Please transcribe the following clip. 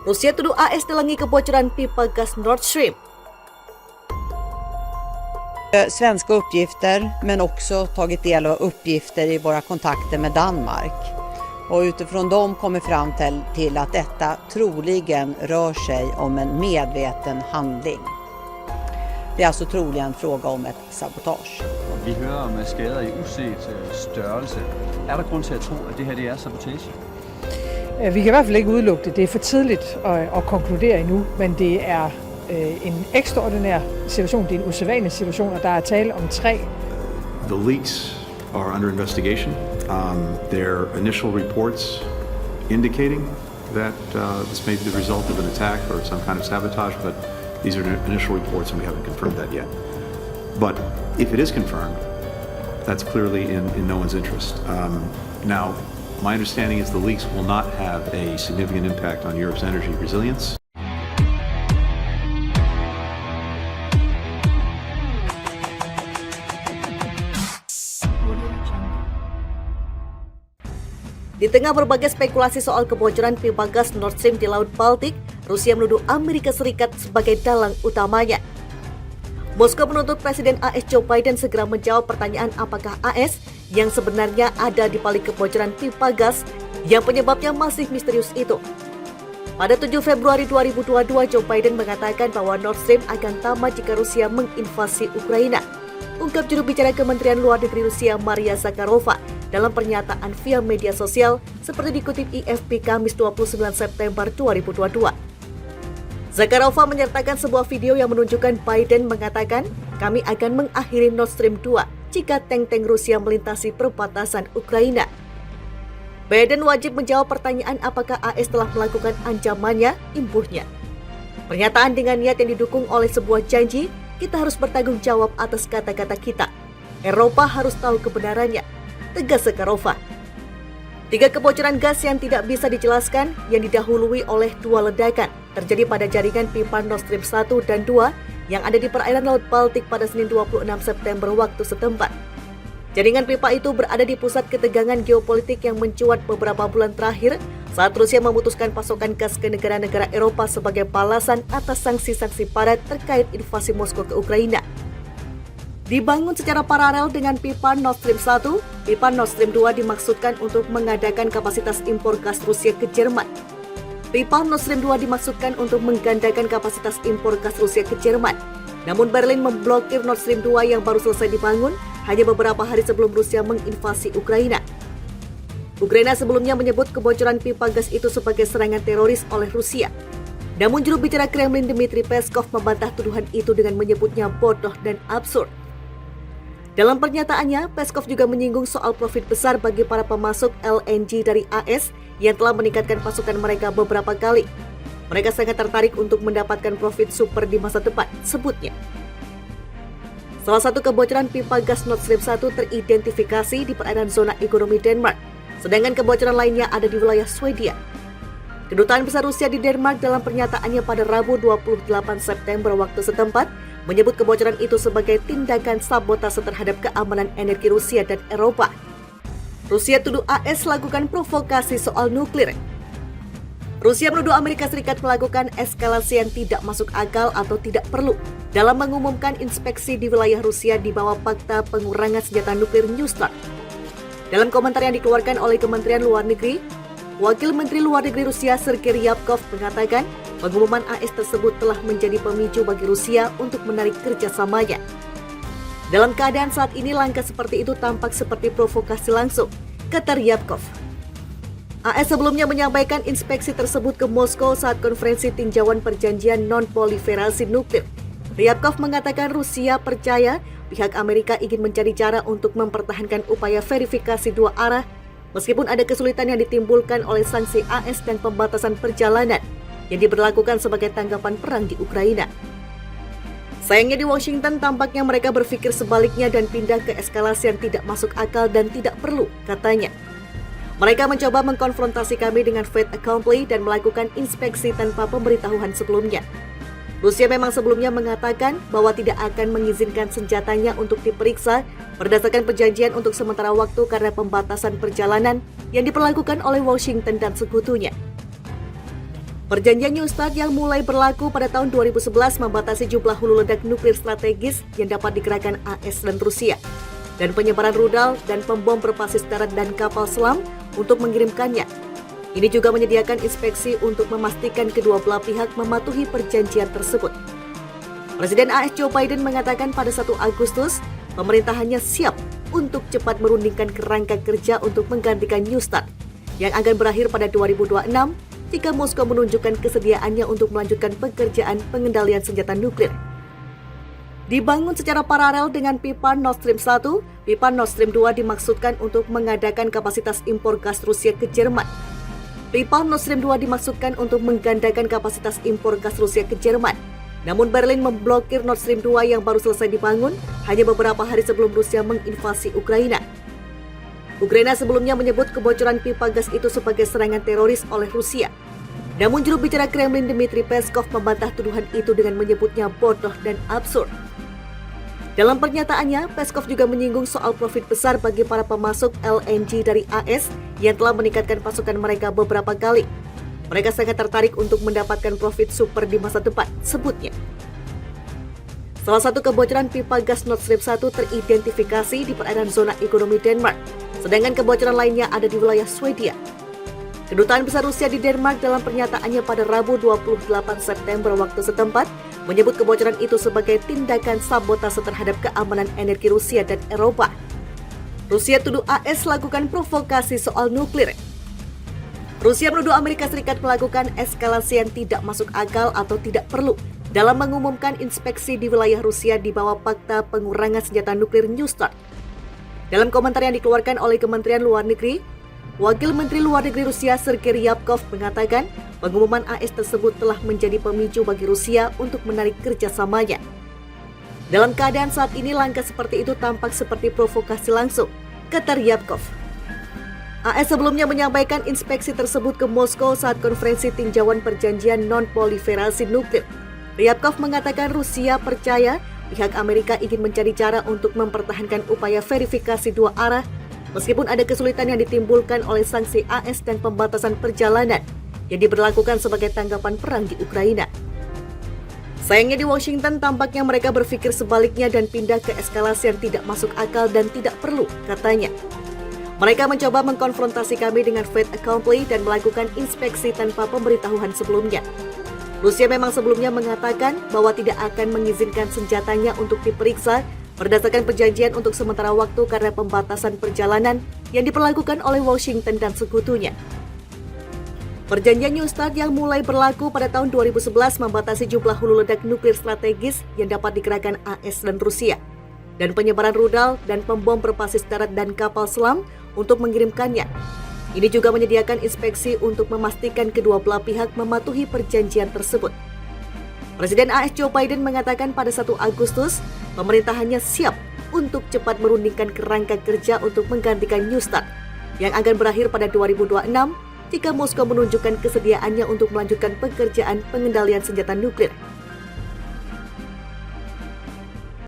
Rusia tuduh AS delangi kebocoran pipa gas Nord Stream. Svenska uppgifter, men också tagit del av uppgifter i våra kontakter med Danmark. Och utifrån dem kommer fram till att detta troligen rör sig om en medveten handling. Det är alltså troligen en fråga om ett sabotage. Vi hører om skader i uset størrelse. Er der grund til at tro, at det her det er sabotage? Vi kan i hvert fald ikke udelukke det. Det er for tidligt at konkludere endnu, men det er en ekstraordinær situation, det er en usædvanlig situation, og der er tale om 3. The leaks are under investigation. There are initial reports indicating that this may be the result of an attack or some kind of sabotage, but these are initial reports and we haven't confirmed that yet. But if it is confirmed, that's clearly in no one's interest. Now, my understanding is the leaks will not have a significant impact on Europe's energy resilience. Di tengah berbagai spekulasi soal kebocoran pipa gas Nord Stream di Laut Baltik, Rusia menuduh Amerika Serikat sebagai dalang utamanya. Moskow menuntut Presiden AS Joe Biden segera menjawab pertanyaan apakah AS yang sebenarnya ada di balik kebocoran pipa gas yang penyebabnya masih misterius itu. Pada 7 Februari 2022, Joe Biden mengatakan bahwa Nord Stream akan tamat jika Rusia menginvasi Ukraina. Ungkap juru bicara Kementerian Luar Negeri Rusia Maria Zakharova dalam pernyataan via media sosial seperti dikutip AFP Kamis 29 September 2022. Zakharova menyertakan sebuah video yang menunjukkan Biden mengatakan, "Kami akan mengakhiri Nord Stream 2 jika tank-tank Rusia melintasi perbatasan Ukraina." Biden wajib menjawab pertanyaan apakah AS telah melakukan ancamannya, imbuhnya. Pernyataan dengan niat yang didukung oleh sebuah janji, kita harus bertanggung jawab atas kata-kata kita. Eropa harus tahu kebenarannya, tegas Zakharova. 3 kebocoran gas yang tidak bisa dijelaskan yang didahului oleh 2 ledakan terjadi pada jaringan pipa Nord Stream 1 dan 2 yang ada di perairan Laut Baltik pada Senin 26 September waktu setempat. Jaringan pipa itu berada di pusat ketegangan geopolitik yang mencuat beberapa bulan terakhir saat Rusia memutuskan pasokan gas ke negara-negara Eropa sebagai balasan atas sanksi-sanksi barat terkait invasi Moskow ke Ukraina. Dibangun secara paralel dengan pipa Nord Stream 1, pipa Nord Stream 2 dimaksudkan untuk mengadakan kapasitas impor gas Rusia ke Jerman. Pipa Nord Stream 2 dimaksudkan untuk menggandakan kapasitas impor gas Rusia ke Jerman. Namun Berlin memblokir Nord Stream 2 yang baru selesai dibangun hanya beberapa hari sebelum Rusia menginvasi Ukraina. Ukraina sebelumnya menyebut kebocoran pipa gas itu sebagai serangan teroris oleh Rusia. Namun juru bicara Kremlin Dmitry Peskov membantah tuduhan itu dengan menyebutnya bodoh dan absurd. Dalam pernyataannya, Peskov juga menyinggung soal profit besar bagi para pemasok LNG dari AS yang telah meningkatkan pasokan mereka beberapa kali. Mereka sangat tertarik untuk mendapatkan profit super di masa depan, sebutnya. Salah satu kebocoran pipa gas Nord Stream 1 teridentifikasi di perairan zona ekonomi Denmark, sedangkan kebocoran lainnya ada di wilayah Swedia. Kedutaan Besar Rusia di Denmark dalam pernyataannya pada Rabu 28 September waktu setempat menyebut kebocoran itu sebagai tindakan sabotase terhadap keamanan energi Rusia dan Eropa. Rusia tuduh AS lakukan provokasi soal nuklir. Rusia menuduh Amerika Serikat melakukan eskalasi yang tidak masuk akal atau tidak perlu dalam mengumumkan inspeksi di wilayah Rusia di bawah Fakta Pengurangan Senjata Nuklir New START. Dalam komentar yang dikeluarkan oleh Kementerian Luar Negeri, Wakil Menteri Luar Negeri Rusia Sergei Ryabkov mengatakan pengumuman AS tersebut telah menjadi pemicu bagi Rusia untuk menarik kerjasamanya. Dalam keadaan saat ini, langkah seperti itu tampak seperti provokasi langsung, kata Ryabkov. AS sebelumnya menyampaikan inspeksi tersebut ke Moskow saat konferensi tinjauan perjanjian non-proliferasi nuklir. Ryabkov mengatakan Rusia percaya pihak Amerika ingin mencari cara untuk mempertahankan upaya verifikasi 2 arah meskipun ada kesulitan yang ditimbulkan oleh sanksi AS dan pembatasan perjalanan yang diberlakukan sebagai tanggapan perang di Ukraina. Sayangnya di Washington tampaknya mereka berpikir sebaliknya dan pindah ke eskalasi yang tidak masuk akal dan tidak perlu, katanya. Mereka mencoba mengkonfrontasi kami dengan fait accompli dan melakukan inspeksi tanpa pemberitahuan sebelumnya. Rusia memang sebelumnya mengatakan bahwa tidak akan mengizinkan senjatanya untuk diperiksa berdasarkan perjanjian untuk sementara waktu karena pembatasan perjalanan yang diperlakukan oleh Washington dan sekutunya. Perjanjian New START yang mulai berlaku pada tahun 2011 membatasi jumlah hulu ledak nuklir strategis yang dapat digerakkan AS dan Rusia, dan penyebaran rudal dan pembom berbasis darat dan kapal selam untuk mengirimkannya. Ini juga menyediakan inspeksi untuk memastikan kedua belah pihak mematuhi perjanjian tersebut. Presiden AS Joe Biden mengatakan pada 1 Agustus, pemerintahannya siap untuk cepat merundingkan kerangka kerja untuk menggantikan New START yang akan berakhir pada 2026 jika Moskow menunjukkan kesediaannya untuk melanjutkan pekerjaan pengendalian senjata nuklir. Dibangun secara paralel dengan pipa Nord Stream 1, pipa Nord Stream 2 dimaksudkan untuk mengadakan kapasitas impor gas Rusia ke Jerman. Pipa Nord Stream 2 dimaksudkan untuk menggandakan kapasitas impor gas Rusia ke Jerman. Namun Berlin memblokir Nord Stream 2 yang baru selesai dibangun hanya beberapa hari sebelum Rusia menginvasi Ukraina. Ukraina sebelumnya menyebut kebocoran pipa gas itu sebagai serangan teroris oleh Rusia. Namun juru bicara Kremlin Dmitry Peskov membantah tuduhan itu dengan menyebutnya bodoh dan absurd. Dalam pernyataannya, Peskov juga menyinggung soal profit besar bagi para pemasok LNG dari AS yang telah meningkatkan pasokan mereka beberapa kali. Mereka sangat tertarik untuk mendapatkan profit super di masa depan, sebutnya. Salah satu kebocoran pipa gas Nord Stream 1 teridentifikasi di perairan zona ekonomi Denmark, sedangkan kebocoran lainnya ada di wilayah Swedia. Kedutaan Besar Rusia di Denmark dalam pernyataannya pada Rabu 28 September waktu setempat menyebut kebocoran itu sebagai tindakan sabotase terhadap keamanan energi Rusia dan Eropa. Rusia tuduh AS lakukan provokasi soal nuklir. Rusia menuduh Amerika Serikat melakukan eskalasi yang tidak masuk akal atau tidak perlu dalam mengumumkan inspeksi di wilayah Rusia di bawah Fakta Pengurangan Senjata Nuklir New START. Dalam komentar yang dikeluarkan oleh Kementerian Luar Negeri, Wakil Menteri Luar Negeri Rusia Sergei Ryabkov mengatakan pengumuman AS tersebut telah menjadi pemicu bagi Rusia untuk menarik kerjasamanya. Dalam keadaan saat ini, langkah seperti itu tampak seperti provokasi langsung, kata Ryabkov. AS sebelumnya menyampaikan inspeksi tersebut ke Moskow saat konferensi tinjauan perjanjian non-proliferasi nuklir. Ryabkov mengatakan Rusia percaya pihak Amerika ingin mencari cara untuk mempertahankan upaya verifikasi dua arah meskipun ada kesulitan yang ditimbulkan oleh sanksi AS dan pembatasan perjalanan yang diberlakukan sebagai tanggapan perang di Ukraina. Sayangnya di Washington tampaknya mereka berpikir sebaliknya dan pindah ke eskalasi yang tidak masuk akal dan tidak perlu, katanya. Mereka mencoba mengkonfrontasi kami dengan fait accompli dan melakukan inspeksi tanpa pemberitahuan sebelumnya. Rusia memang sebelumnya mengatakan bahwa tidak akan mengizinkan senjatanya untuk diperiksa berdasarkan perjanjian untuk sementara waktu karena pembatasan perjalanan yang diperlakukan oleh Washington dan sekutunya. Perjanjian New START yang mulai berlaku pada tahun 2011 membatasi jumlah hulu ledak nuklir strategis yang dapat digerakkan AS dan Rusia, dan penyebaran rudal dan pembom berbasis darat dan kapal selam untuk mengirimkannya. Ini juga menyediakan inspeksi untuk memastikan kedua belah pihak mematuhi perjanjian tersebut. Presiden AS Joe Biden mengatakan pada 1 Agustus, pemerintahannya siap untuk cepat merundingkan kerangka kerja untuk menggantikan New START yang akan berakhir pada 2026 jika Moskow menunjukkan kesediaannya untuk melanjutkan pekerjaan pengendalian senjata nuklir.